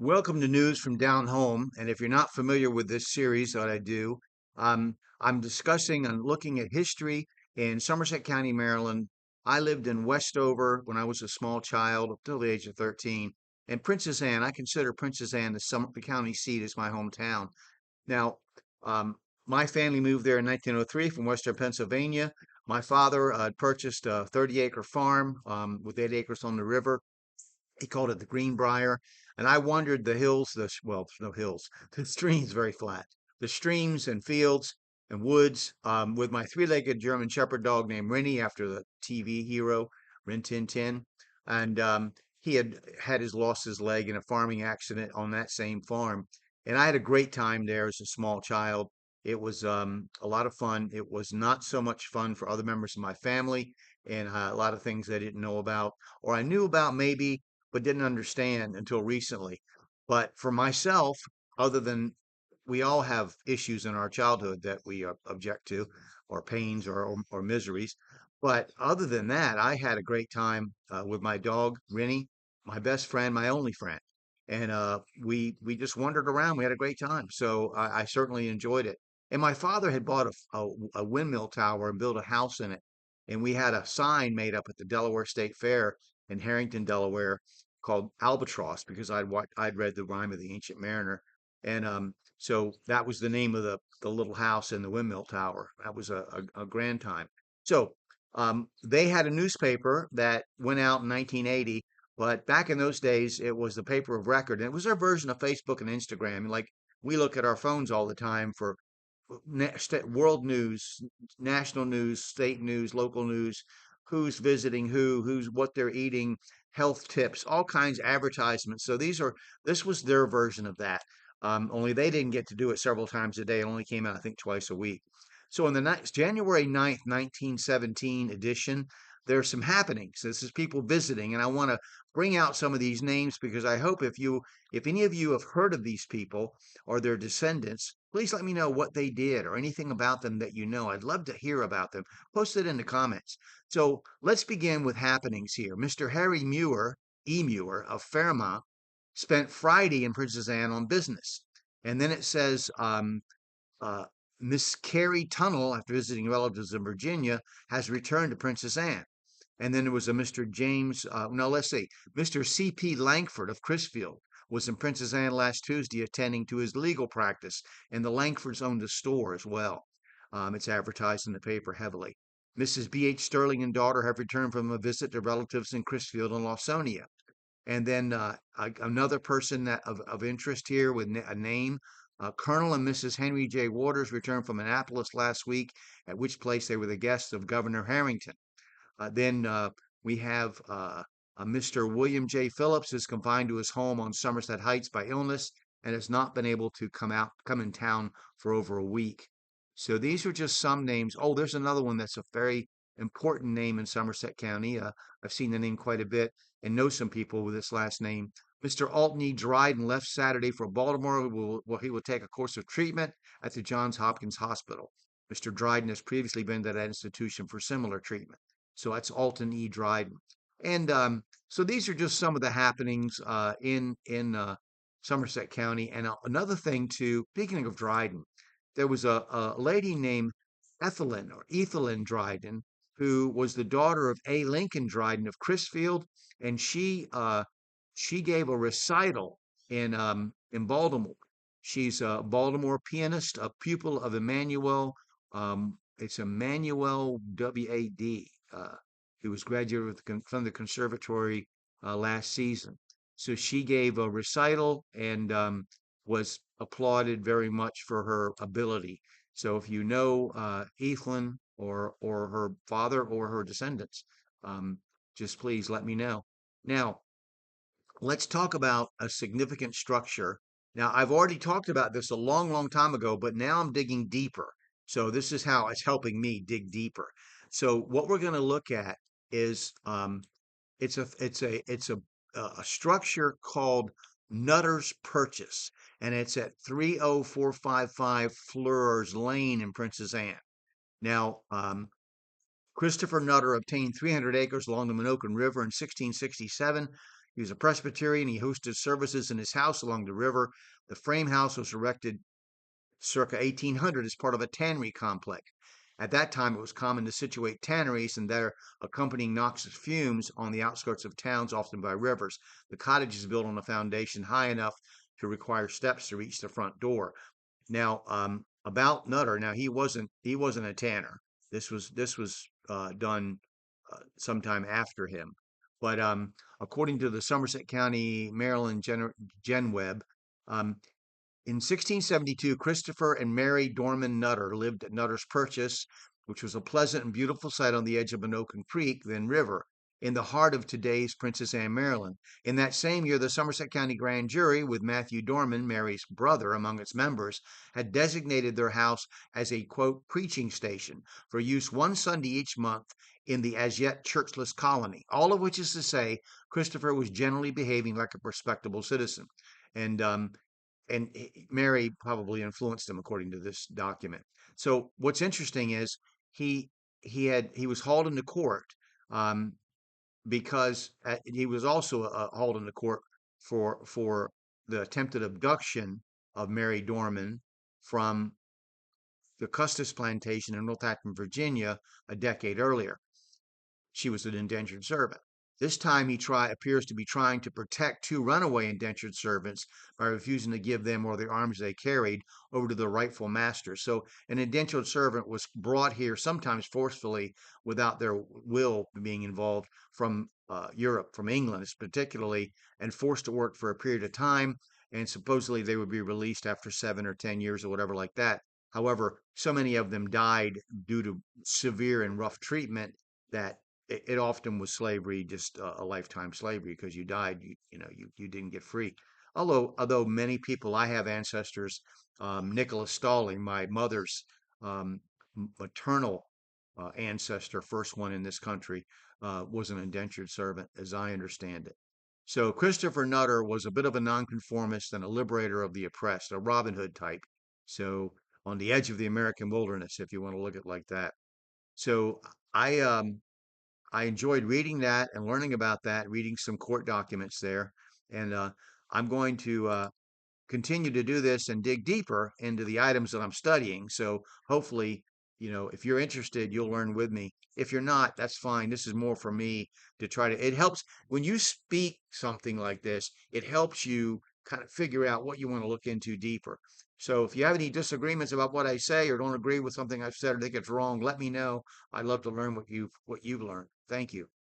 Welcome to News from Down Home. And if you're not familiar with this series that I do, I'm discussing and looking at history in Somerset County, Maryland. I lived in Westover when I was a small child up till the age of 13. And Princess Anne, I consider Princess Anne the county seat as my hometown. Now, um, my family moved there in 1903 from Western Pennsylvania. My father had purchased a 30-acre farm with 8 acres on the river. He called it the Greenbrier. And I wandered the hills, well, there's no hills, the streams very flat, the streams and fields and woods with my three-legged German Shepherd dog named Rennie after the TV hero, Rin Tin Tin. And he had lost his leg in a farming accident on that same farm. And I had a great time there as a small child. It was a lot of fun. It was not so much fun for other members of my family and a lot of things I didn't know about or I knew about maybe but didn't understand until recently. But for myself, other than we all have issues in our childhood that we object to, or pains or miseries. But other than that, I had a great time with my dog, Rennie, my best friend, my only friend. And we just wandered around. We had a great time. So I certainly enjoyed it. And my father had bought a windmill tower and built a house in it. And we had a sign made up at the Delaware State Fair in Harrington, Delaware, called Albatross because I'd read the Rime of the Ancient Mariner, and so that was the name of the little house in the windmill tower. That was a grand time. So they had a newspaper that went out in 1980, but back in those days it was the paper of record, and it was their version of Facebook and Instagram. Like we look at our phones all the time for world news, national news, state news, local news, who's visiting who's what they're eating, health tips, all kinds of advertisements. So this was their version of that. Only they didn't get to do it several times a day. It only came out, I think, twice a week. So in the January 9th, 1917 edition, there's some happenings. This is people visiting, and I want to bring out some of these names because I hope if any of you have heard of these people or their descendants, please let me know what they did or anything about them that you know. I'd love to hear about them. Post it in the comments. So let's begin with happenings here. Mr. Harry Muir, E. Muir of Fairmount, spent Friday in Princess Anne on business. And then it says uh, Miss Carrie Tunnell, after visiting relatives in Virginia, has returned to Princess Anne. And then there was a Mr. James, no, let's see, Mr. C.P. Langford of Crisfield was in Princess Anne last Tuesday attending to his legal practice, and the Langfords owned a store as well. It's advertised in the paper heavily. Mrs. B.H. Sterling and daughter have returned from a visit to relatives in Crisfield and Lawsonia. And then another person of interest here with a name, Colonel and Mrs. Henry J. Waters returned from Annapolis last week, at which place they were the guests of Governor Harrington. Then we have Mr. William J. Phillips is confined to his home on Somerset Heights by illness and has not been able to come in town for over a week. So these are just some names. Oh, there's another one that's a very important name in Somerset County. I've seen the name quite a bit and know some people with this last name. Mr. Alton E. Dryden left Saturday for Baltimore, where he will take a course of treatment at the Johns Hopkins Hospital. Mr. Dryden has previously been to that institution for similar treatment. So that's Alton E. Dryden. And so these are just some of the happenings in Somerset County. And another thing too, speaking of Dryden, there was a lady named Ethelyn Dryden, who was the daughter of A. Lincoln Dryden of Crisfield, and she gave a recital in Baltimore. She's a Baltimore pianist, a pupil of Emmanuel. It's Emmanuel W.A.D. Who was graduated from the conservatory last season. So she gave a recital and was applauded very much for her ability. So if you know Ethlyn or her father or her descendants, um, just please let me know. Now, let's talk about a significant structure. Now, I've already talked about this a long, long time ago, but now I'm digging deeper. So this is how it's helping me dig deeper. So what we're going to look at is it's a structure called Nutter's Purchase, and it's at 30455 Fleur's Lane in Princess Anne. Now, Christopher Nutter obtained 300 acres along the Minokan River in 1667. He was a Presbyterian. He hosted services in his house along the river. The frame house was erected circa 1800 as part of a tannery complex. At that time, it was common to situate tanneries and their accompanying noxious fumes on the outskirts of towns, often by rivers. The cottage is built on a foundation high enough to require steps to reach the front door. Now, about Nutter. Now he wasn't a tanner. This was done sometime after him. But according to the Somerset County, Maryland Gen Web, um, in 1672, Christopher and Mary Dorman Nutter lived at Nutter's Purchase, which was a pleasant and beautiful site on the edge of Anoka Creek, then river, in the heart of today's Princess Anne, Maryland. In that same year, the Somerset County Grand Jury, with Matthew Dorman, Mary's brother, among its members, had designated their house as a, quote, preaching station for use one Sunday each month in the as yet churchless colony. All of which is to say, Christopher was generally behaving like a respectable citizen. And Mary probably influenced him, according to this document. So what's interesting is he he was hauled into court um, because he was also hauled into court for the attempted abduction of Mary Dorman from the Custis plantation in North Acton, Virginia, a decade earlier. She was an indentured servant. This time he appears to be trying to protect two runaway indentured servants by refusing to give them or the arms they carried over to their rightful masters. So an indentured servant was brought here, sometimes forcefully, without their will being involved, from Europe, from England particularly, and forced to work for a period of time. And supposedly they would be released after 7 or 10 years or whatever like that. However, so many of them died due to severe and rough treatment that it often was slavery, just a lifetime slavery, because you died, you didn't get free. Although many people, I have ancestors, Nicholas Stalling, my mother's um, maternal ancestor, first one in this country, was an indentured servant, as I understand it. So Christopher Nutter was a bit of a nonconformist and a liberator of the oppressed, a Robin Hood type. So on the edge of the American wilderness, if you want to look at it like that. So I I enjoyed reading that and learning about that, reading some court documents there. And I'm going to continue to do this and dig deeper into the items that I'm studying. So hopefully, if you're interested, you'll learn with me. If you're not, that's fine. This is more for me to try to, it helps when you speak something like this, it helps you kind of figure out what you want to look into deeper. So if you have any disagreements about what I say or don't agree with something I've said or think it's wrong, let me know. I'd love to learn what you've learned. Thank you.